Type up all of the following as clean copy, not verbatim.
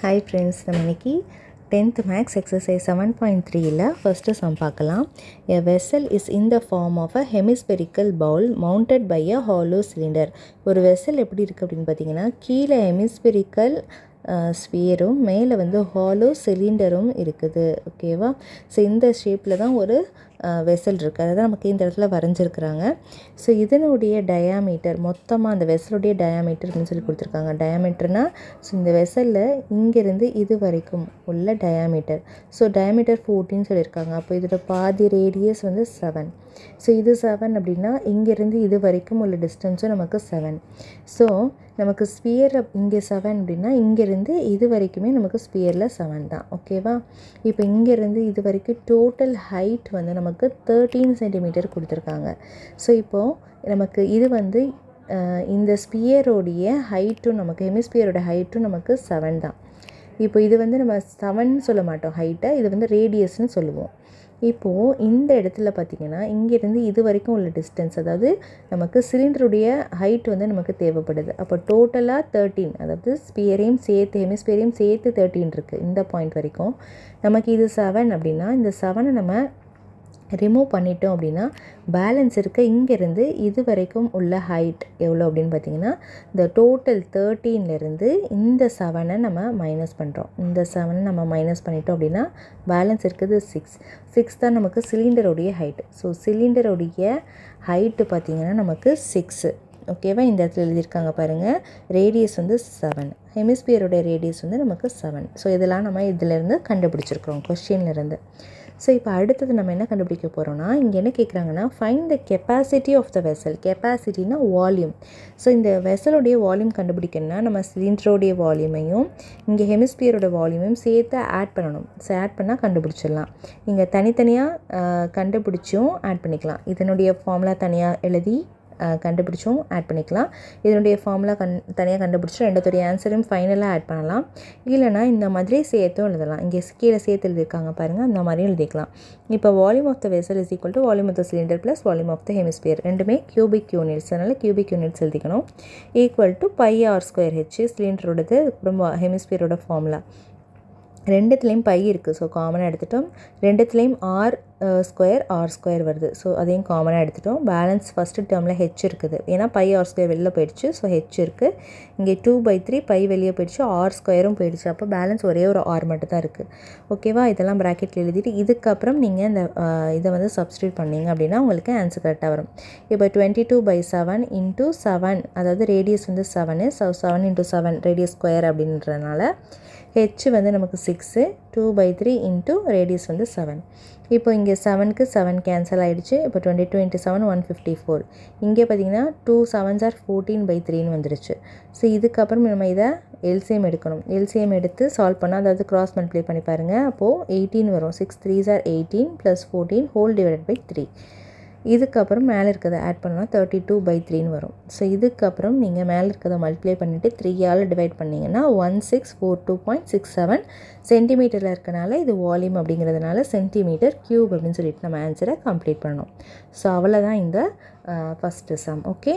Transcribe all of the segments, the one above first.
Hi friends, நம்ம இன்னைக்கு 10th Max exercise 7.3ல first sum பார்க்கலாம். A vessel is in the form of a hemispherical bowl mounted by a hollow cylinder. ஒரு vessel எப்படி இருக்கு அப்படினு பாத்தீங்கன்னா கீழே hemispherical ஸ்பியரும் மேலே வந்து ஹாலோ சிலிண்டரும் இருக்குது. ஓகேவா? ஸோ இந்த ஷேப்பில் தான் ஒரு வெசல் இருக்குது. அதை தான் நமக்கு இந்த இடத்துல வரைஞ்சிருக்கிறாங்க. ஸோ இதனுடைய டயாமீட்டர் மொத்தமாக அந்த வெசலுடைய டயாமீட்டர் அப்படின்னு சொல்லி கொடுத்துருக்காங்க. டயாமீட்டர்னால் ஸோ இந்த வெசலில் இங்கேருந்து இது வரைக்கும் உள்ள டயாமீட்டர். ஸோ டயாமீட்டர் 14 சொல்லியிருக்காங்க. அப்போ இதோட பாதி ரேடியஸ் வந்து 7. ஸோ இது 7 அப்படின்னா இங்கேருந்து இது வரைக்கும் உள்ள டிஸ்டன்ஸும் நமக்கு 7. ஸோ நமக்கு ஸ்பியர் இங்கே 7 அப்படின்னா இங்கேருந்து இது வரைக்குமே நமக்கு ஸ்பியரில் 7 தான். ஓகேவா? இப்போ இங்கேருந்து இது வரைக்கும் டோட்டல் ஹைட் வந்து நமக்கு 13 சென்டிமீட்டர் கொடுத்துருக்காங்க. ஸோ இப்போது நமக்கு இது வந்து இந்த ஸ்பியரோடைய ஹைட்டும் நமக்கு ஹெமிஸ்பியரோட ஹைட்டும் நமக்கு 7 தான். இப்போ இது வந்து நம்ம 7 சொல்ல மாட்டோம் ஹைட்டை, இது வந்து ரேடியஸ்னு சொல்லுவோம். இப்போது இந்த இடத்துல பார்த்திங்கன்னா இங்கேருந்து இது வரைக்கும் உள்ள டிஸ்டன்ஸ், அதாவது நமக்கு சிலிண்டருடைய ஹைட் வந்து நமக்கு தேவைப்படுது. அப்போ டோட்டலாக 13, அதாவது ஸ்பியரையும் சேர்த்து ஹெமிஸ்பியரையும் சேர்த்து 13 இருக்குது இந்த பாயிண்ட் வரைக்கும். நமக்கு இது 7 அப்படின்னா இந்த 7 நம்ம ரிமூவ் பண்ணிட்டோம் அப்படின்னா பேலன்ஸ் இருக்க இங்கேருந்து இது வரைக்கும் உள்ள ஹைட் எவ்வளோ அப்படின்னு பார்த்தீங்கன்னா இந்த டோட்டல் 13லேருந்து இந்த 7 நம்ம மைனஸ் பண்ணுறோம். இந்த 7 நம்ம மைனஸ் பண்ணிட்டோம் அப்படின்னா பேலன்ஸ் இருக்குது 6 தான் நமக்கு சிலிண்டருடைய ஹைட்டு. ஸோ சிலிண்டருடைய ஹைட்டு பார்த்திங்கன்னா நமக்கு 6. ஓகேவா? இந்த இடத்துல எழுதியிருக்காங்க பாருங்கள். ரேடியஸ் வந்து 7, ஹெமிஸ்பியரோட ரேடியஸ் வந்து நமக்கு 7. ஸோ இதெல்லாம் நம்ம இதிலேருந்து கண்டுபிடிச்சிருக்கிறோம் கொஸ்டின்லேருந்து. ஸோ இப்போ அடுத்தது நம்ம என்ன கண்டுபிடிக்க போகிறோம்னா இங்கே என்ன கேட்குறாங்கன்னா find the capacity of the vessel. கெப்பாசிட்டினா வால்யூம். ஸோ இந்த வெசலுடைய வால்யூம் கண்டுபிடிக்கணும்னா நம்ம சிலிண்டரோடைய வால்யூமையும் இங்கே ஹெமிஸ்பியரோட வால்யூமையும் சேர்த்து ஆட் பண்ணணும். ஸோ ஆட் பண்ணால் கண்டுபிடிச்சிடலாம். இங்கே தனித்தனியாக கண்டுபிடிச்சும் ஆட் பண்ணிக்கலாம். இதனுடைய ஃபார்முலா தனியாக எழுதி கண்டுபிடிச்சும் ஆட் பண்ணிக்கலாம். இதனுடைய ஃபார்முலா தனியாக கண்டுபிடிச்சி ரெண்டுத்துடைய ஆன்சரும் ஃபைனலாக ஆட் பண்ணலாம். இல்லைனா இந்த மாதிரி சேர்த்தும் எழுதலாம். இங்கே கீழே சேர்த்து எழுதியிருக்காங்க பாருங்கள், அந்த மாதிரியும் எழுதிக்கலாம். இப்போ volume of the vessel is equal to volume of the cylinder plus volume of the hemisphere. ரெண்டுமே கியூபிக் யூனிட்ஸ், அதனால் கியூபிக் யூனிட்ஸ் எழுதிக்கணும். ஈக்குவல் டு πr²h சிலிண்டரோடது, அப்புறம் ஹெமிஸ்பியரோட ஃபார்முலா. ரெண்டுத்துலேயும் பை இருக்குது. ஸோ காமனாக எடுத்துட்டோம். ரெண்டுத்துலேயும் r² வருது. ஸோ அதையும் காமனாக எடுத்துட்டோம். பேலன்ஸ் ஃபஸ்ட்டு டேர்மில் ஹெச் இருக்குது. ஏன்னா πr² வெளில போயிடுச்சு. ஸோ ஹெச் இருக்குது. இங்கே 2/3 பை வெளியே போயிடுச்சு, r² போயிடுச்சு. அப்போ பேலன்ஸ் ஒரே ஒரு r மட்டும் தான் இருக்குது. ஓகேவா? இதெல்லாம் ப்ராக்கெட்டில் எழுதிட்டு இதுக்கப்புறம் நீங்கள் இந்த இதை வந்து சப்ஸ்டியூட் பண்ணிங்க அப்படின்னா உங்களுக்கு ஆன்சர் கரெக்டாக வரும். இப்போ 22/7 × 7, அதாவது ரேடியஸ் வந்து 7. ஸோ 7 × 7 ரேடியஸ் ஸ்கொயர் அப்படின்றதுனால ஹெச் வந்து நமக்கு 6, 2/3 × ரேடியஸ் வந்து 7. இப்போ இங்கே 7க்கு 7 கேன்சல் ஆகிடுச்சு. இப்போ 22 × 7 154. இங்கே பார்த்தீங்கன்னா 2 7s are 14/3 வந்துடுச்சு. ஸோ இதுக்கப்புறம் நம்ம இதை எல்சிஎம் எடுக்கணும். எல்சிஎம் எடுத்து சால்வ் பண்ணால், அதாவது கிராஸ் மல்டிப்ளை பண்ணி பாருங்கள். அப்போது 18 வரும். 6 3s are 18 + 14 whole divided by 3. இதுக்கப்புறம் மேலே இருக்கிறத ஆட் பண்ணால் 32/3 வரும். ஸோ இதுக்கப்புறம் நீங்கள் மேலே இருக்கிறத மல்டிப்ளை பண்ணிவிட்டு 3ஆல் டிவைட் பண்ணிங்கன்னா 1642.67 சென்டிமீட்டரில் இருக்கனால இது வால்யூம் அப்படிங்கிறதுனால சென்டிமீட்டர் க்யூப் அப்படின்னு சொல்லிட்டு நம்ம ஆன்சரை கம்ப்ளீட் பண்ணணும். ஸோ அவ்வளோதான் இந்த ஃபஸ்ட்டு சம். ஓகே,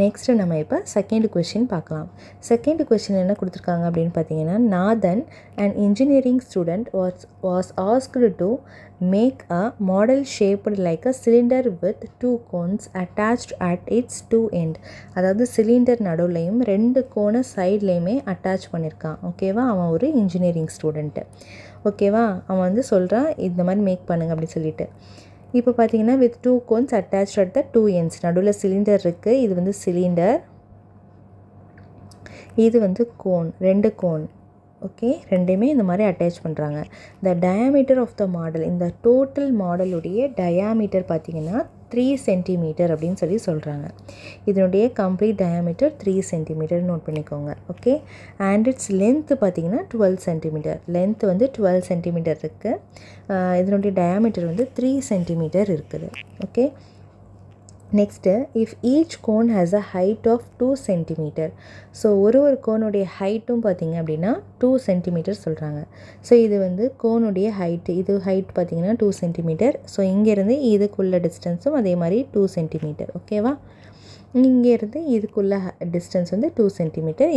நெக்ஸ்ட்டு நம்ம இப்போ செகண்ட் கொஷின் பார்க்கலாம். செகண்ட் கொஷின் என்ன கொடுத்துருக்காங்க அப்படின்னு பார்த்தீங்கன்னா Nathan and engineering student was asked to make a model shaped like a cylinder with 2 cones attached at its 2 end. அதாவது சிலிண்டர் நடுவுலையும் 2 கோனை சைட்லேயுமே அட்டாச் பண்ணியிருக்கான். ஓகேவா? அவன் ஒரு இன்ஜினியரிங் ஸ்டூடெண்ட்டு. ஓகேவா? அவன் வந்து சொல்கிறான் இந்த மாதிரி மேக் பண்ணுங்க அப்படின்னு சொல்லிட்டு. இப்போ பார்த்தீங்கன்னா with 2 cones attached at the 2 ends, நடுவில் சிலிண்டர் இருக்குது. இது வந்து சிலிண்டர், இது வந்து கோன், 2 கோன். ஓகே, ரெண்டையுமே இந்த மாதிரி அட்டாச் பண்ணுறாங்க. The diameter of the model, இந்த டோட்டல் மாடலுடைய டயாமீட்டர் பார்த்திங்கன்னா 3 சென்டிமீட்டர் அப்படின்னு சொல்லி சொல்கிறாங்க. இதனுடைய கம்ப்ளீட் டயாமீட்டர் 3 சென்டிமீட்டர் நோட் பண்ணிக்கோங்க. ஓகே, அண்ட் இட்ஸ் லென்த்து பார்த்திங்கன்னா 12 சென்டிமீட்டர். லென்த் வந்து 12 சென்டிமீட்டர் இருக்குது. இதனுடைய டயாமீட்டர் வந்து 3 சென்டிமீட்டர் இருக்குது. Okay, next if each cone has a height of 2 centimetre. So ஒரு கோனுடைய ஹைட்டும் பார்த்திங்க அப்படின்னா 2 சென்டிமீட்டர் சொல்கிறாங்க. ஸோ இது வந்து கோனுடைய ஹைட்டு, இது ஹைட் பார்த்திங்கன்னா 2 சென்டிமீட்டர். ஸோ இங்கேருந்து இதுக்குள்ள டிஸ்டன்ஸும் அதே மாதிரி 2 சென்டிமீட்டர். ஓகேவா? இங்கேருந்து இதுக்குள்ள டிஸ்டன்ஸ் வந்து 2 சென்டிமீட்டர்.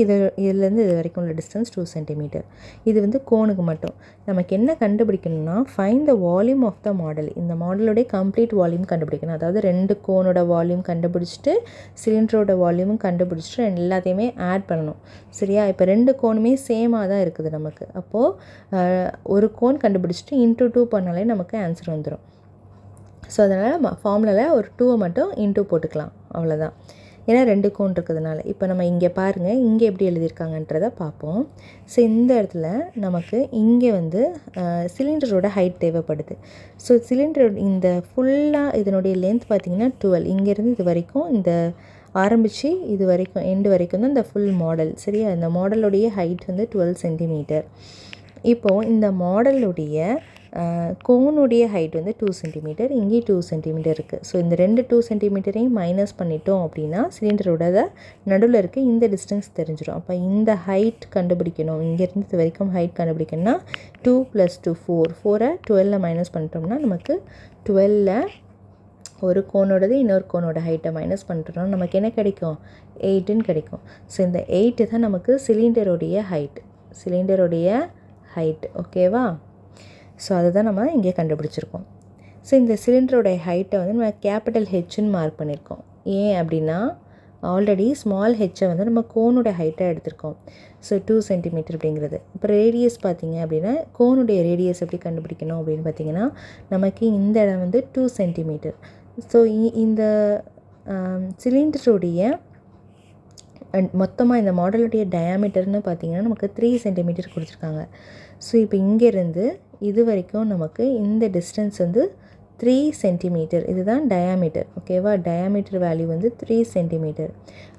இதுலேருந்து இது வரைக்கும் உள்ள டிஸ்டன்ஸ் 2 சென்டிமீட்டர். இது வந்து கோனுக்கு மட்டும். நமக்கு என்ன கண்டுபிடிக்கணும்னா find the volume of the model. இந்த மாடலோடைய கம்ப்ளீட் வால்யூம் கண்டுபிடிக்கணும். அதாவது 2 கோனோட வால்யூம் கண்டுபிடிச்சிட்டு சிலிண்டரோட வால்யூமும் கண்டுபிடிச்சிட்டு எல்லாத்தையுமே ஆட் பண்ணணும். சரியா? இப்போ 2 கோனுமே சேமாக தான் இருக்குது நமக்கு. அப்போது ஒரு கோன் கண்டுபிடிச்சிட்டு இன்ட்டு 2 பண்ணாலே நமக்கு ஆன்சர் வந்துடும். ஸோ அதனால் ஃபார்முலாவில் ஒரு 2 மட்டும் இன்ட்டு போட்டுக்கலாம், அவ்வளோதான். ஏன்னா 2 கோன் இருக்கிறதுனால. இப்போ நம்ம இங்கே பாருங்கள், இங்கே எப்படி எழுதியிருக்காங்கன்றதை பார்ப்போம். ஸோ இந்த இடத்துல நமக்கு இங்கே வந்து சிலிண்டரோட ஹைட் தேவைப்படுது. ஸோ சிலிண்டர் இந்த ஃபுல்லாக இதனுடைய லென்த் பார்த்திங்கன்னா 12. இங்கேருந்து இது வரைக்கும் இந்த ஆரம்பித்து இது வரைக்கும் எண்டு வரைக்கும் தான் இந்த ஃபுல் மாடல். சரியா? இந்த மாடலுடைய ஹைட் வந்து 12 சென்டிமீட்டர். இப்போது இந்த மாடலுடைய கோனுடைய ஹைட் வந்து 2 சென்டிமீட்டர், இங்கே 2 சென்டிமீட்டர் இருக்குது. ஸோ இந்த 2 சென்டிமீட்டரையும் மைனஸ் பண்ணிட்டோம் அப்படின்னா சிலிண்டரோட நடுவில் இருக்க இந்த டிஸ்டன்ஸ் தெரிஞ்சிடும். அப்போ இந்த ஹைட் கண்டுபிடிக்கணும். இங்கேருந்து இது வரைக்கும் ஹைட் கண்டுபிடிக்கணும்னா 2 + 2 4. 4 12 மைனஸ் பண்ணிட்டோம்னா நமக்கு 12 ஒரு கோனோடது இன்னொரு கோனோட ஹைட்டை மைனஸ் பண்ணிட்டோம்னா நமக்கு என்ன கிடைக்கும்? 8ன்னு கிடைக்கும். ஸோ இந்த 8 தான் நமக்கு சிலிண்டருடைய ஹைட். ஓகேவா? ஸோ அதுதான் நம்ம இங்கே கண்டுபிடிச்சிருக்கோம். ஸோ இந்த சிலிண்டரோடைய ஹைட்டை வந்து நம்ம கேபிட்டல் ஹெச்ன்னு மார்க் பண்ணியிருக்கோம். ஏன் அப்படின்னா ஆல்ரெடி ஸ்மால் ஹெச்சை வந்து நம்ம கோனோட ஹைட்டாக எடுத்திருக்கோம். ஸோ 2 சென்டிமீட்டர் அப்படிங்கிறது. இப்போ ரேடியஸ் பார்த்திங்க அப்படின்னா கோனுடைய ரேடியஸ் எப்படி கண்டுபிடிக்கணும் அப்படின்னு பார்த்திங்கன்னா நமக்கு இந்த இடம் வந்து 2 சென்டிமீட்டர். ஸோ இந்த சிலிண்டருடைய மொத்தமாக இந்த மாடலுடைய டயாமீட்டர்னு பார்த்திங்கன்னா நமக்கு 3 சென்டிமீட்டர் கொடுத்துருக்காங்க. ஸோ இப்போ இங்கேருந்து இது வரைக்கும் நமக்கு இந்த டிஸ்டன்ஸ் வந்து 3 சென்டிமீட்டர். இதுதான் டயாமீட்டர். ஓகேவா? டயாமீட்டர் வேல்யூ வந்து 3 சென்டிமீட்டர்.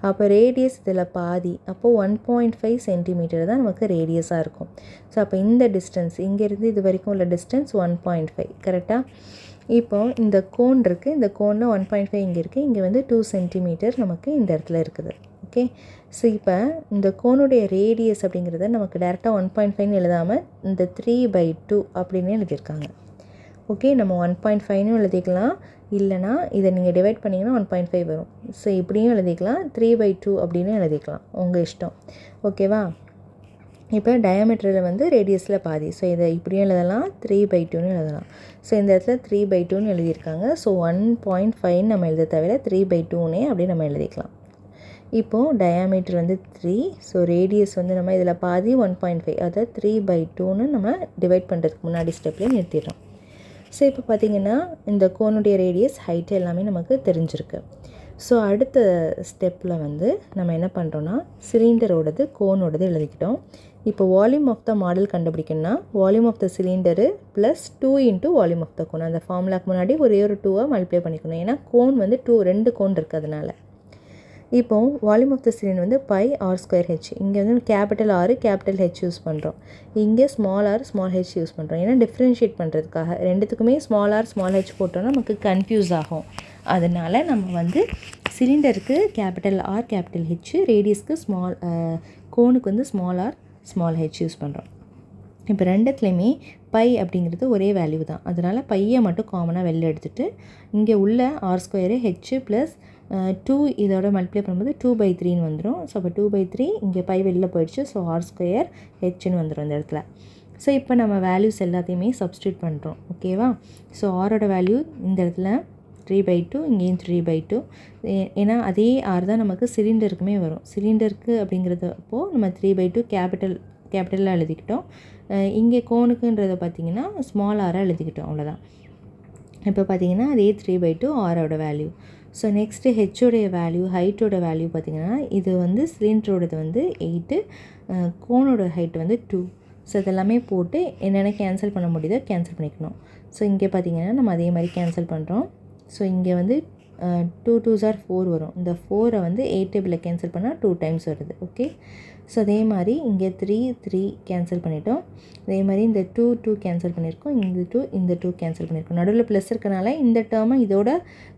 அப்போ ரேடியஸ் இதில் பாதி. அப்போது 1.5 சென்டிமீட்டர் தான் நமக்கு ரேடியஸாக இருக்கும். ஸோ அப்போ இந்த டிஸ்டன்ஸ் இங்கேருந்து இது வரைக்கும் உள்ள டிஸ்டன்ஸ் 1.5. கரெக்டாக? இப்போ இந்த கோன் இருக்குது. இந்த கோனில் 1.5 இங்கே இருக்குது. இங்கே வந்து 2 சென்டிமீட்டர் நமக்கு இந்த இடத்துல இருக்குது. ஓகே. ஸோ இப்போ இந்த கோனுடைய ரேடியஸ் அப்படிங்கிறத நமக்கு டேரெக்டாக 1.5ன்னு எழுதாமல் இந்த 3/2 அப்படின்னு எழுதியிருக்காங்க. ஓகே. நம்ம 1.5ன்னு எழுதிக்கலாம், இல்லைனா இதை நீங்கள் டிவைட் பண்ணிங்கன்னா 1.5 வரும். ஸோ இப்படியும் எழுதிக்கலாம், 3/2 அப்படின்னு எழுதிக்கலாம், உங்கள் இஷ்டம். ஓகேவா? இப்போ டயாமீட்டரில் வந்து ரேடியஸில் பாதி. ஸோ இதை இப்படியும் எழுதலாம், 3/2ன்னு எழுதலாம். ஸோ இந்த இடத்துல 3/2ன்னு எழுதியிருக்காங்க. ஸோ 1.5 நம்ம எழுத தவிர 3/2ன்னே அப்படியே நம்ம எழுதிக்கலாம். இப்போது டயாமீட்டர் வந்து 3. ஸோ ரேடியஸ் வந்து நம்ம இதில் பாதி 1.5, அதாவது 3/2ன்னு நம்ம டிவைட் பண்ணுறதுக்கு முன்னாடி ஸ்டெப்லேயே நிறுத்திடுறோம். ஸோ இப்போ பார்த்திங்கன்னா இந்த கோனுடைய ரேடியஸ் ஹைட்டு எல்லாமே நமக்கு தெரிஞ்சிருக்கு. ஸோ அடுத்த ஸ்டெப்பில் வந்து நம்ம என்ன பண்ணுறோன்னா சிலிண்டரோடது கோனோடது எழுதிக்கிட்டோம். இப்போ வால்யூம் ஆஃப் த மாடல் கண்டுபிடிக்கணும்னா volume of the cylinder plus 2 into volume of the cone. அந்த ஃபார்முலாக்கு முன்னாடி ஒரே ஒரு 2 மல்டிப்ளை பண்ணிக்கணும். ஏன்னா கோன் வந்து 2 கோன் இருக்குது அதனால். இப்போ வால்யூம் ஆஃப் த சிலிண்டர் வந்து πr²h. இங்கே வந்து capital R capital H use பண்ணுறோம். இங்கே small r small h use பண்ணுறோம். ஏன்னா டிஃப்ரென்ஷியேட் பண்ணுறதுக்காக. ரெண்டுத்துக்குமே ஸ்மால் r ஸ்மால் h போட்டோன்னா நமக்கு கன்ஃபியூஸ் ஆகும். அதனால் நம்ம வந்து சிலிண்டருக்கு கேபிட்டல் R கேபிட்டல் H, ரேடியஸ்க்கு கோனுக்கு வந்து small r small h use பண்ணுறோம். இப்போ ரெண்டுத்துலேயுமே பை அப்படிங்கிறது ஒரே வேல்யூ தான். அதனால் பையை மட்டும் காமனாக வெளில எடுத்துகிட்டு இங்கே உள்ள r² h ப்ளஸ் 2 இதோட மல்டிப்ளை பண்ணும்போது 2/3ன்னு வந்துடும். ஸோ அப்போ 2/3 இங்கே பை வெளில போயிடுச்சு. ஸோ r² hன்னு வந்துடும் இந்த இடத்துல. ஸோ இப்போ நம்ம வேல்யூஸ் எல்லாத்தையுமே சப்ஸ்டியூட் பண்ணுறோம். ஓகேவா? ஸோ ஆரோட வேல்யூ இந்த இடத்துல 3/2, இங்கேயும் 3/2. ஏன்னா அதே ஆர் தான் நமக்கு சிலிண்டருக்குமே வரும். சிலிண்டருக்கு அப்படிங்கிறது அப்போது நம்ம 3/2 கேபிட்டலாக எழுதிக்கிட்டோம். இங்கே கோனுக்குன்றதை பார்த்திங்கன்னா ஸ்மால் ஆராக எழுதிக்கிட்டோம், அவ்வளோதான். இப்போ பார்த்திங்கன்னா அதே 3/2 ஆரோட வேல்யூ. ஸோ நெக்ஸ்ட்டு ஹெச்சோடைய வேல்யூ, ஹைட்டோட வேல்யூ பார்த்திங்கன்னா இது வந்து சிலிண்டரோடது வந்து 8, கோனோட ஹைட் வந்து 2. ஸோ இதெல்லாமே போட்டு என்னென்ன கேன்சல் பண்ண முடியுதோ கேன்சல் பண்ணிக்கணும். ஸோ இங்கே பார்த்திங்கன்னா நம்ம அதே மாதிரி கேன்சல் பண்ணுறோம். ஸோ இங்கே வந்து 2 2s are 4 வரும். இந்த 4 வந்து 8 டேபிளில் கேன்சல் பண்ணால் 2 டைம்ஸ் வருது. ஓகே. ஸோ அதே மாதிரி இங்கே 3 கேன்சல் பண்ணிட்டோம். அதே மாதிரி இந்த 2 கேன்சல் பண்ணியிருக்கோம். இந்த 2 கேன்சல் பண்ணியிருக்கோம். நடுவில் ப்ளஸ் இருக்கனால இந்த டேர்மை இதோட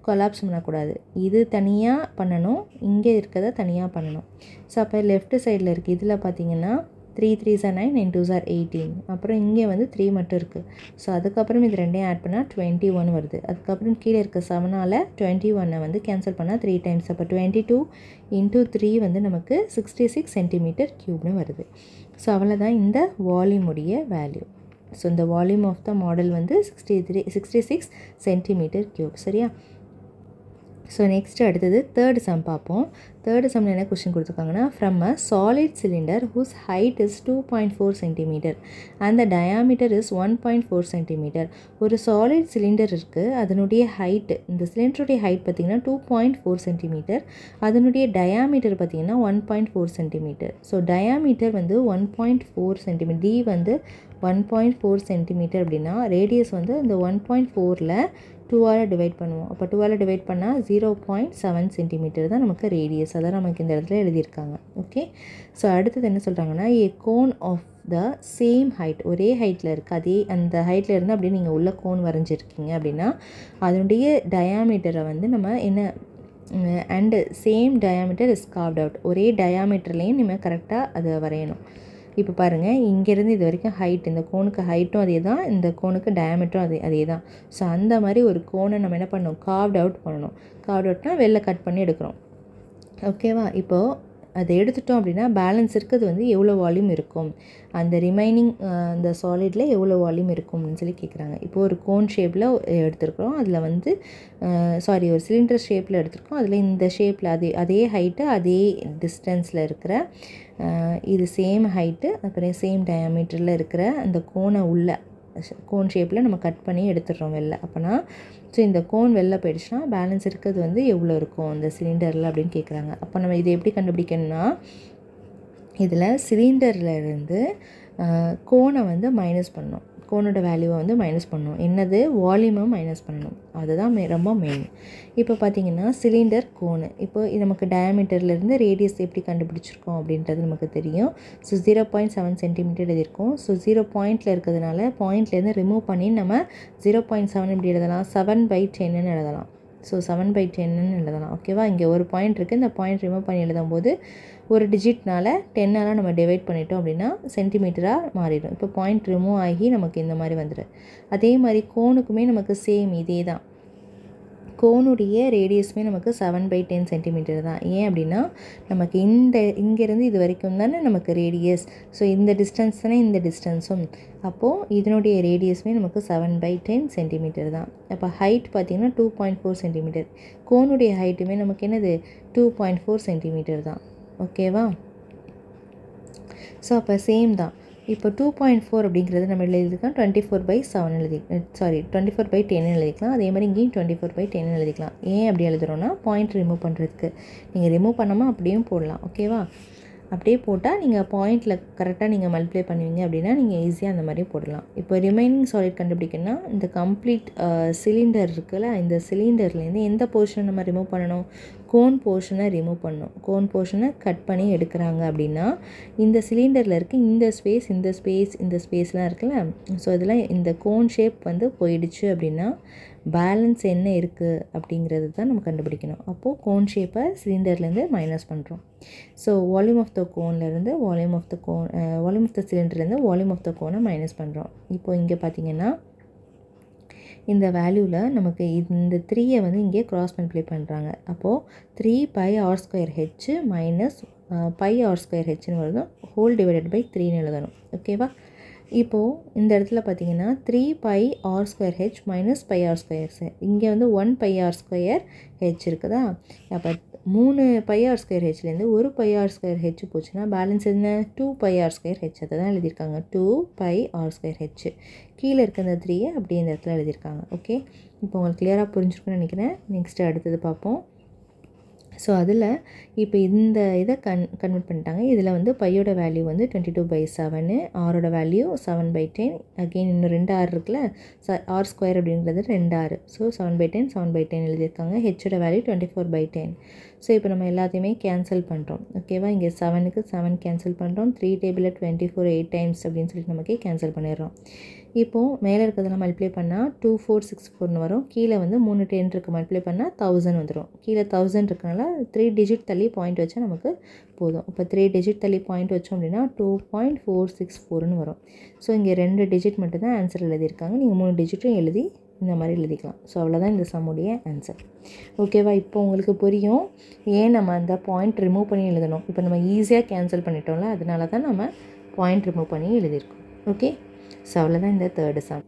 கொலாப்ஸ் பண்ணக்கூடாது. இது தனியாக பண்ணணும், இங்கே இருக்கிறத தனியாக பண்ணணும். ஸோ அப்போ லெஃப்ட் சைடில் இருக்குது. இதில் பார்த்திங்கன்னா 3 3s are 9, 9 2s are 18. அப்புறம் இங்கே வந்து 3 மட்டும் இருக்குது. ஸோ அதுக்கப்புறம் இது ரெண்டையும் ஆட் பண்ணால் 21 வருது. அதுக்கப்புறம் கீழே இருக்க 7ஆல் 21 வந்து கேன்சல் பண்ணால் 3 டைம்ஸ். அப்போ 22 × 3 வந்து நமக்கு 66 சென்டிமீட்டர் க்யூப்னு வருது. ஸோ அவ்வளோதான் இந்த வால்யூமுடைய வேல்யூ. ஸோ இந்த வால்யூம் ஆஃப் த மாடல் வந்து 66 சென்டிமீட்டர் க்யூப். சரியா? ஸோ நெக்ஸ்ட்டு அடுத்தது தேர்ட் சம் பார்ப்போம். தேர்டு சம்மில் என்ன கொஸ்டின் கொடுத்துருக்காங்கன்னா, from a solid cylinder whose height is 2.4 centimetre and the diameter is 1.4 centimetre. ஒரு சாலிட் சிலிண்டர் இருக்குது, அதனுடைய ஹைட்டு, இந்த சிலிண்டருடைய ஹைட் பார்த்திங்கன்னா 2.4 சென்டிமீட்டர், அதனுடைய டயாமீட்டர் பார்த்திங்கன்னா 1.4 சென்டிமீட்டர். ஸோ டயாமீட்டர் வந்து 1.4 சென்டிமீட்டர், டி வந்து 1.4 சென்டிமீட்டர் அப்படின்னா ரேடியஸ் வந்து இந்த 1.4ல் 2ஆல் டிவைட் பண்ணுவோம். அப்போ 2ஆல் டிவைட் பண்ணால் 0.7 சென்டிமீட்டர் தான் நமக்கு ரேடியஸ். அதான் நமக்கு இந்த இடத்துல எழுதியிருக்காங்க. ஓகே, ஸோ அடுத்தது என்ன சொல்கிறாங்கன்னா, a cone of the same height, ஒரே ஹைட்டில் இருக்குது, அதே அந்த ஹைட்டில் இருந்து அப்படியே நீங்கள் உள்ள கோன் வரைஞ்சிருக்கீங்க அப்படின்னா அதனுடைய டயாமீட்டரை வந்து நம்ம என்ன and same diameter is கார்வ்ட் out, ஒரே டயாமீட்டர்லேயும் நம்ம கரெக்டாக அதை வரையணும். இப்போ பாருங்கள், இங்கேருந்து இது வரைக்கும் ஹைட், இந்த கோனுக்கு ஹைட்டும் அதே தான், இந்த கோனுக்கு டயாமீட்டரும் அதே தான். ஸோ அந்த மாதிரி ஒரு கோனை நம்ம என்ன பண்ணணும், கார்வ்ட் அவுட் பண்ணணும். கார்வ்ட் அவுட்னா வெளில கட் பண்ணி எடுக்கிறோம். ஓகேவா? இப்போது அதை எடுத்துட்டோம் அப்படின்னா பேலன்ஸ் இருக்கிறது வந்து எவ்வளோ வால்யூம் இருக்கும், அந்த ரிமைனிங் அந்த சாலிடில் எவ்வளோ வால்யூம் இருக்கும் அப்படின்னு சொல்லி கேட்குறாங்க. இப்போது ஒரு கோன் ஷேப்பில் எடுத்துருக்குறோம், அதில் வந்து ஒரு சிலிண்டர் ஷேப்பில் எடுத்துருக்கோம், அதில் இந்த ஷேப்பில் அதே ஹைட்டு அதே டிஸ்டன்ஸில் இருக்கிற இது சேம் ஹைட்டு அப்புறம் சேம் டயாமீட்டரில் இருக்கிற அந்த கோனை உள்ள கோன் ஷேப்பில் நம்ம கட் பண்ணி எடுத்துடுறோம் வெளில. அப்போனா ஸோ இந்த கோன் வெளில போயிடுச்சுன்னா பேலன்ஸ் இருக்கிறது வந்து எவ்வளோ இருக்கும் இந்த சிலிண்டரில் அப்படின்னு கேட்குறாங்க. அப்போ நம்ம இதை எப்படி கண்டுபிடிக்கணும்னா, இதில் சிலிண்டரில் இருந்து கோனை வந்து மைனஸ் பண்ணணும், கோனோட வேல்யூவை வந்து மைனஸ் பண்ணணும், என்னது வால்யூமை மைனஸ் பண்ணணும், அதுதான் ரொம்ப மெயின். இப்போ பார்த்திங்கன்னா சிலிண்டர் கோனு, இப்போ நமக்கு டயாமீட்டர்லேருந்து ரேடியஸ் எப்படி கண்டுபிடிச்சிருக்கோம் அப்படின்றது நமக்கு தெரியும். ஸோ 0.7 சென்டிமீட்டர் எழுதியிருக்கோம். ஸோ 0 பாயிண்டில் இருக்கிறதுனால பாயிண்ட்லேருந்து ரிமூவ் பண்ணி நம்ம 0.7 எப்படி எழுதலாம், 7/10ன்னு எழுதலாம். ஸோ 7/10ன்னு எழுதலாம். ஓகேவா? இங்கே ஒரு பாயிண்ட் இருக்குது, இந்த பாயிண்ட் ரிமூவ் பண்ணி எழுதும் போது ஒரு டிஜிட்னால் 10ஆல் நம்ம டிவைட் பண்ணிட்டோம் அப்படின்னா சென்டிமீட்டராக மாறிடும். இப்போ பாயிண்ட் ரிமூவ் ஆகி நமக்கு இந்த மாதிரி வந்துடும். அதே மாதிரி கோனுக்குமே நமக்கு சேம் இதே தான், கோனுடைய ரேடியஸுமே நமக்கு 7/10 சென்டிமீட்டர் தான். ஏன் அப்படின்னா நமக்கு இங்கேருந்து இது வரைக்கும் தானே நமக்கு ரேடியஸ், ஸோ இந்த டிஸ்டன்ஸ் தானே இந்த டிஸ்டன்ஸும், அப்போது இதனுடைய ரேடியஸுமே நமக்கு 7/10 சென்டிமீட்டர் தான். அப்போ ஹைட் பார்த்திங்கன்னா 2.4 சென்டிமீட்டர், கோனுடைய ஹைட்டுமே நமக்கு என்னது 2.4 சென்டிமீட்டர் தான். ஓகேவா? ஸோ அப்போ சேம் தான். இப்போ 2.4 அப்படிங்கிறது நம்ம எழுதிக்கலாம் 24/7 24/10 எழுதிக்கலாம். அதே மாதிரி இங்கேயும் 24/10 எழுதிக்கலாம். ஏன் அப்படி எழுதுகிறோன்னா பாயிண்ட் ரிமூவ் பண்ணுறதுக்கு. நீங்கள் ரிமூவ் பண்ணாமல் அப்படியும் போடலாம். ஓகேவா? அப்படியே போட்டால் நீங்கள் பாயிண்டில் கரெக்டாக நீங்கள் மல்டிப்ளை பண்ணுவீங்க அப்படின்னா நீங்கள் ஈஸியாக அந்த மாதிரி போடலாம். இப்போ ரிமைனிங் சாலிட் கண்டுபிடிக்கணும்னா இந்த கம்ப்ளீட் சிலிண்டர் இருக்குல்ல, இந்த சிலிண்டர்லேருந்து எந்த போர்ஷனை நம்ம ரிமூவ் பண்ணணும், கோன் போர்ஷனை ரிமூவ் பண்ணணும். கோன் போர்ஷனை கட் பண்ணி எடுக்கிறாங்க அப்படின்னா இந்த சிலிண்டரில் இருக்க இந்த ஸ்பேஸ்லாம் இருக்குல்ல, ஸோ இதெல்லாம் இந்த கோன் ஷேப் வந்து போயிடுச்சு அப்படின்னா பேலன்ஸ் என்ன இருக்குது அப்படிங்கிறது தான் நம்ம கண்டுபிடிக்கணும். அப்போது கோன் ஷேப்பை சிலிண்டர்லேருந்து மைனஸ் பண்ணுறோம். ஸோ வால்யூம் ஆஃப் த கோன்லேருந்து வால்யூம் ஆஃப் த சிலிண்டர்லேருந்து வால்யூம் ஆஃப் த கோனை மைனஸ் பண்ணுறோம். இப்போது இங்கே பார்த்திங்கன்னா இந்த வேல்யூவில் நமக்கு இந்த 3ஐ வந்து இங்கே க்ராஸ் மல்டிப்ளை பண்ணுறாங்க. அப்போது 3πr²h மைனஸ் πr²hன்னு வருதும் ஹோல் டிவைடட் பை 3ன்னு எழுதணும். ஓகேவா? இப்போது இந்த இடத்துல பார்த்திங்கன்னா 3πr²h மைனஸ் πr², இங்கே வந்து 1πr²h இருக்குதா. அப்போ 3πr²hலேருந்து 1πr²h போச்சுன்னா பேலன்ஸ் என்ன, 2πr²h. அதை தான் எழுதியிருக்காங்க 2πr²h. கீழே இருக்க இந்த 3ஐ அப்படியே இந்த இடத்துல எழுதியிருக்காங்க. ஓகே, இப்போ உங்களுக்கு கிளியராக புரிஞ்சுக்கணும்னு நினைக்கிறேன். நெக்ஸ்ட்டு அடுத்தது பார்ப்போம். ஸோ அதில் இப்போ இந்த இதை கன்வெர்ட் பண்ணிட்டாங்க. இதில் வந்து பையோட வேல்யூ வந்து 22/7, ஆரோட வேல்யூ 7/10. அகெயின் இன்னும் 2 ஆர் இருக்குல்ல, r² அப்படிங்கிறது 2 ஆர். ஸோ 7/10 எழுதியிருக்காங்க. ஹெச்சோட வேல்யூ 24/10. ஸோ இப்போ நம்ம எல்லாத்தையுமே கேன்சல் பண்ணுறோம். ஓகேவா? இங்கே 7க்கு 7 கேன்சல் பண்ணுறோம். 3 டேபிளில் 24 8 டைம்ஸ் அப்படின்னு சொல்லிட்டு நமக்கு கேன்சல் பண்ணிடுறோம். இப்போது மேலே இருக்கிறதெல்லாம் மல்டிப்ளை பண்ணால் 2464ன்னு வரும். கீழே வந்து 3 10 இருக்குது, மல்டிப்ளை பண்ணால் 1000 வந்துடும். கீழே 1000 இருக்கனால 3 டிஜிட் தள்ளி பாயிண்ட் வச்சா நமக்கு போதும். இப்போ 3 டிஜிட் தள்ளி பாயிண்ட் வச்சோம் அப்படின்னா 2.464ன்னு வரும். ஸோ இங்கே 2 டிஜிட் மட்டும் தான் ஆன்சர் எழுதியிருக்காங்க. நீங்கள் 3 டிஜிட்டும் எழுதி இந்த மாதிரி எழுதிக்கலாம். ஸோ அவ்வளோதான் இந்த சம்முடைய ஆன்சர். ஓகேவா? இப்போ உங்களுக்கு புரியும் ஏன் நம்ம அந்த பாயிண்ட் ரிமூவ் பண்ணி எழுதணும். இப்போ நம்ம ஈஸியாக கேன்சல் பண்ணிட்டோம்ல, அதனால தான் நம்ம பாயிண்ட் ரிமூவ் பண்ணி எழுதியிருக்கோம். ஓகே, ஸோ அவ்வளோதான் இந்த தேர்டு சம்.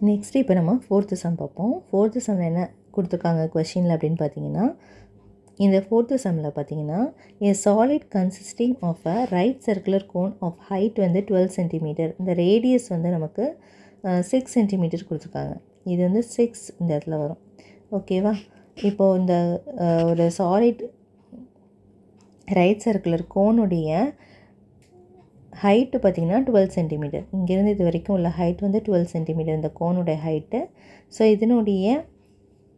நெக்ஸ்ட்டு இப்போ நம்ம ஃபோர்த்து சம் பார்ப்போம். ஃபோர்த்து சம் என்ன கொடுத்துருக்காங்க கொஷினில் அப்படின்னு பார்த்தீங்கன்னா, இந்த ஃபோர்த்து சம்மில் பார்த்தீங்கன்னா a solid consisting of a right circular cone of height வந்து 12 சென்டிமீட்டர், இந்த ரேடியஸ் வந்து நமக்கு 6 சென்டிமீட்டர் கொடுத்துருக்காங்க. இது வந்து 6 இந்த இடத்துல வரும். ஓகேவா? இப்போது இந்த ஒரு சாலிட் ரைட் சர்க்குலர் கோனுடைய ஹைட்டு பார்த்திங்கன்னா 12 சென்டிமீட்டர். இங்கேருந்து இது வரைக்கும் உள்ள ஹைட் வந்து 12 சென்டிமீட்டர் இந்த கோனுடைய ஹைட்டு. ஸோ இதனுடைய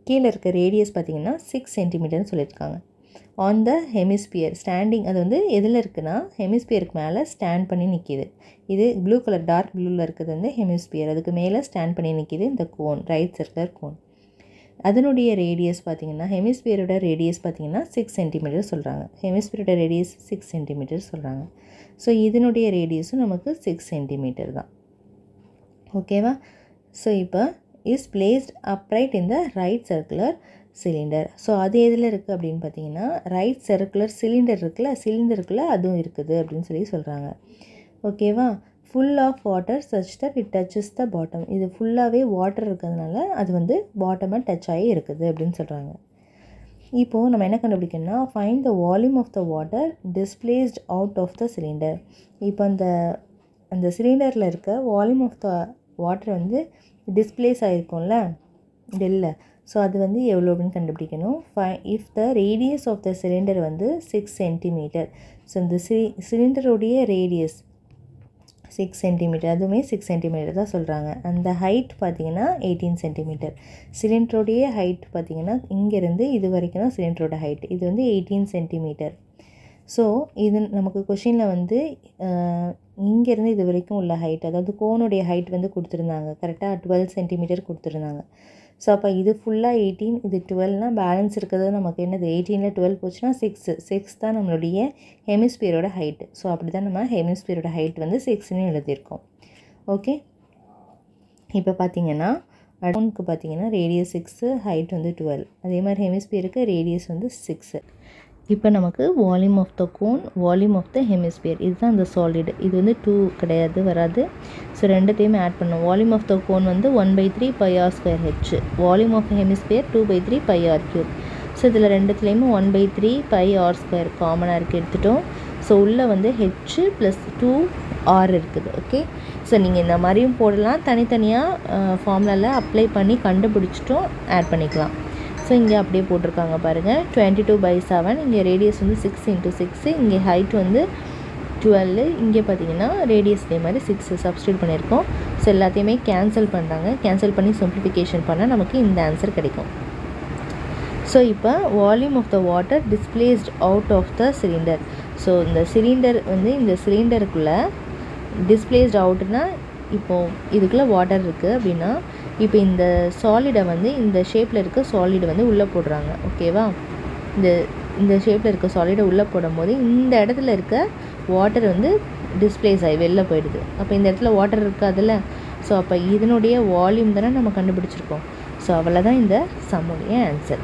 கீழே இருக்க ரேடியஸ் பார்த்திங்கன்னா 6 சென்டிமீட்டர்னு சொல்லியிருக்காங்க. ஆன் த ஹெமிஸ்பியர் ஸ்டாண்டிங், அது வந்து எதில் இருக்குன்னா ஹெமிஸ்பியருக்கு மேலே ஸ்டாண்ட் பண்ணி நிற்கிது. இது ப்ளூ கலர் டார்க் ப்ளூவில் இருக்கிறது வந்து ஹெமிஸ்பியர், அதுக்கு மேலே ஸ்டாண்ட் பண்ணி நிற்கிது இந்த கோன், ரைட் சர்க்குலர் கோன். அதனுடைய ரேடியஸ் பார்த்திங்கன்னா ஹெமிஸ்பியரோட ரேடியஸ் பார்த்திங்கன்னா 6 சென்டிமீட்டர் சொல்கிறாங்க. ஹெமிஸ்பியரோட ரேடியஸ் 6 சென்டிமீட்டர் சொல்கிறாங்க. ஸோ இதனுடைய ரேடியஸும் நமக்கு 6 சென்டிமீட்டர் தான். ஓகேவா? ஸோ இப்போ is placed upright in the right circular cylinder. So அது எதில் இருக்குது அப்படின்னு பார்த்தீங்கன்னா ரைட் சர்க்குலர் சிலிண்டர் இருக்குல்ல, சிலிண்டருக்குள்ளே அதுவும் இருக்குது அப்படின்னு சொல்கிறாங்க. ஓகேவா? Full of water such that it touches the bottom. இது ஃபுல்லாகவே வாட்டர் இருக்கிறதுனால அது வந்து பாட்டமை டச் ஆகி இருக்குது அப்படின்னு சொல்கிறாங்க. இப்போது நம்ம என்ன கண்டுபிடிக்கணும்னா find the volume of the water displaced out of the cylinder. இப்போ அந்த சிலிண்டரில் இருக்க வால்யூம் ஆஃப் த வாட்டர் வந்து டிஸ்பிளேஸ் ஆகிருக்கும்ல டெல்ல, ஸோ அது வந்து எவ்வளோ அப்படின்னு கண்டுபிடிக்கணும். If the radius of the cylinder வந்து 6 சென்டிமீட்டர், ஸோ இந்த சிலிண்டருடைய ரேடியஸ் 6 சென்டிமீட்டர், அதுவுமே 6 சென்டிமீட்டர் தான் சொல்கிறாங்க. அந்த ஹைட் பார்த்திங்கன்னா 18 சென்டிமீட்டர். சிலிண்டருடைய ஹைட் பார்த்திங்கன்னா இங்கேருந்து இது வரைக்கும் தான் சிலிண்டரோட ஹைட், இது வந்து 18 சென்டிமீட்டர். ஸோ இது நமக்கு கொஷினில் வந்து இங்கேருந்து இது வரைக்கும் உள்ள ஹைட், அதாவது கோனுடைய ஹைட் வந்து கொடுத்துருந்தாங்க கரெக்டாக 12 சென்டிமீட்டர் கொடுத்துருந்தாங்க. ஸோ அப்போ இது ஃபுல்லாக 18, இது 12னால் பேலன்ஸ் இருக்கிறது நமக்கு என்னது 18ல் 12 போச்சுன்னா 6 தான் நம்மளுடைய ஹெமிஸ்பியரோட ஹைட்டு. ஸோ அப்படி தான் நம்ம ஹெமிஸ்பியரோட ஹைட் வந்து 6ன்னு எழுதியிருக்கோம். ஓகே, இப்போ பார்த்தீங்கன்னா கோனுக்கு பார்த்தீங்கன்னா ரேடியஸ் 6, ஹைட் வந்து 12. அதே மாதிரி ஹெமிஸ்பியருக்கு ரேடியஸ் வந்து 6. இப்போ நமக்கு volume of the cone, volume of the hemisphere, இதுதான் இந்த சாலிடு. இது வந்து 2 கிடையாது, வராது. ஸோ ரெண்டுத்தையுமே ஆட் பண்ணோம். வால்யூம் ஆஃப் த கோன் வந்து 1/3 πr²h, volume of hemisphere 2/3 πr³. So இதில் ரெண்டுத்துலேயுமே 1/3 πr² காமனாக இருக்குது எடுத்துட்டோம். ஸோ உள்ளே வந்து h + 2r இருக்குது. ஓகே, ஸோ நீங்கள் இந்த மாதிரியும் போடலாம், தனித்தனியாக ஃபார்முலாவில் அப்ளை பண்ணி கண்டுபிடிச்சிட்டும் ஆட் பண்ணிக்கலாம். ஸோ இங்கே அப்படியே போட்டிருக்காங்க பாருங்கள், 22/7. இங்கே ரேடியஸ் வந்து 6 × 6, இங்கே ஹைட் வந்து 12, இங்கே பார்த்தீங்கன்னா ரேடியஸ் இதே மாதிரி 6 சப்ஸ்டியூட் பண்ணியிருக்கோம். ஸோ எல்லாத்தையுமே கேன்சல் பண்ணுறாங்க. கேன்சல் பண்ணி சிம்பிளிஃபிகேஷன் பண்ணால் நமக்கு இந்த ஆன்சர் கிடைக்கும். ஸோ இப்போ volume of the water displaced out of the cylinder. So இந்த சிலிண்டர் வந்து இந்த சிலிண்டருக்குள்ளே டிஸ்பிளேஸ்ட் அவுட்னா இப்போது இதுக்குள்ளே வாட்டர் இருக்குது அப்படின்னா இப்போ இந்த சாலிடை வந்து இந்த ஷேப்பில் இருக்க சாலிடை வந்து உள்ளே போடுறாங்க. ஓகேவா? இந்த ஷேப்பில் இருக்க சாலிடை உள்ளே போடும் போது இந்த இடத்துல இருக்க வாட்டர் வந்து டிஸ்பிளேஸ் ஆகி வெளில போயிடுது. அப்போ இந்த இடத்துல வாட்டர் இருக்காதுல்ல, ஸோ அப்போ இதனுடைய வால்யூம் தானே நம்ம கண்டுபிடிச்சிருக்கோம். ஸோ அவ்வளோதான் இந்த சம்முடைய ஆன்சர்.